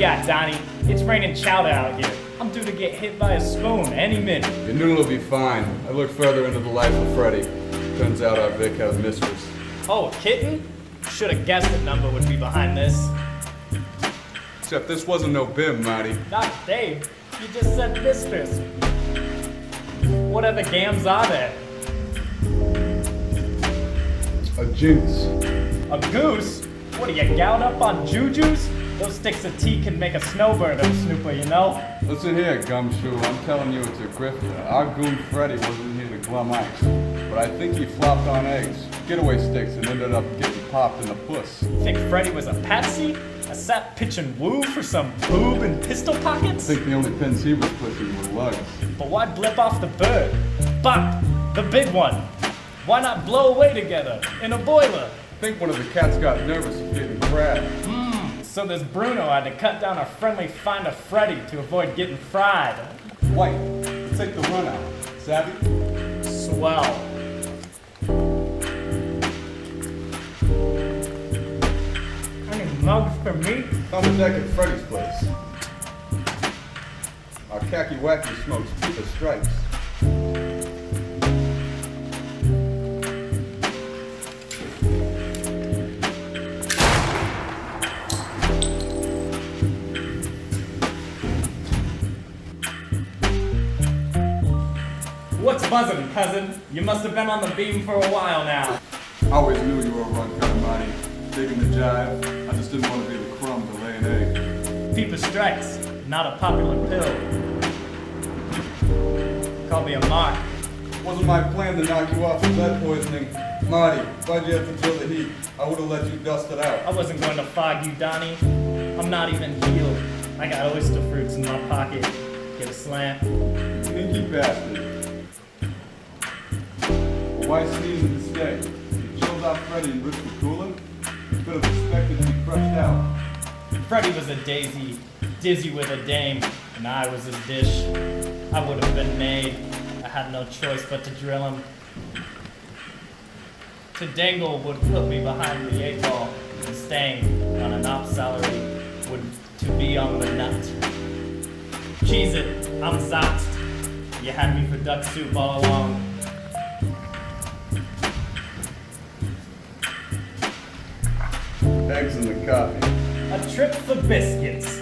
got, Donnie? It's raining chowder out here. I'm due to get hit by a spoon any minute. Your noodle will be fine. I looked further into the life of Freddy. Turns out our Vic had a mistress. Oh, a kitten? Should have guessed the number would be behind this. Except this wasn't no bim, Marty. Not Dave. You just said mistress. Whatever gams are there? A jinx. A goose? What are you, gout up on jujus? Those sticks of tea can make a snowbird of a snooper, you know? Listen here, Gumshoe. I'm telling you it's a grifter. Our goon Freddy wasn't here to glum ice. But I think he flopped on eggs, getaway sticks, and ended up getting popped in the puss. Think Freddy was a patsy? A sap pitching woo for some boob and pistol pockets? I think the only pins he was pushing were lugs. But why blip off the bird? Bart, the big one. Why not blow away together in a boiler? I think one of the cats got nervous of getting crabbed. So this Bruno had to cut down our friendly find of Freddy to avoid getting fried. White, take the run out. Savvy? Swell. Any mugs for me? On the deck at Freddy's place. Our khaki wacky smokes the stripes. What's buzzing, cousin? You must have been on the beam for a while now. I always knew you were a run kind of Marty. Digging the jive. I just didn't want to be the crumb to lay an egg. Peeper strikes, not a popular pill. Call me a mark. Wasn't my plan to knock you off with lead poisoning. Marty, why'd you have to feel the heat? I would have let you dust it out. I wasn't going to fog you, Donnie. I'm not even healed. I got oyster fruits in my pocket. Get a slant. Sneaky bastard. Why sneeze and stay? You chilled out Freddy and ripped the cooler? You could have expected to be crushed out. Freddy was a daisy, dizzy with a dame, and I was his dish. I would have been made. I had no choice but to drill him. To dangle would put me behind the 8 ball, and staying on an op salary would to be on the nut. Cheese it, I'm zoxed. You had me for duck soup all along. Eggs in the coffee. A trip for biscuits.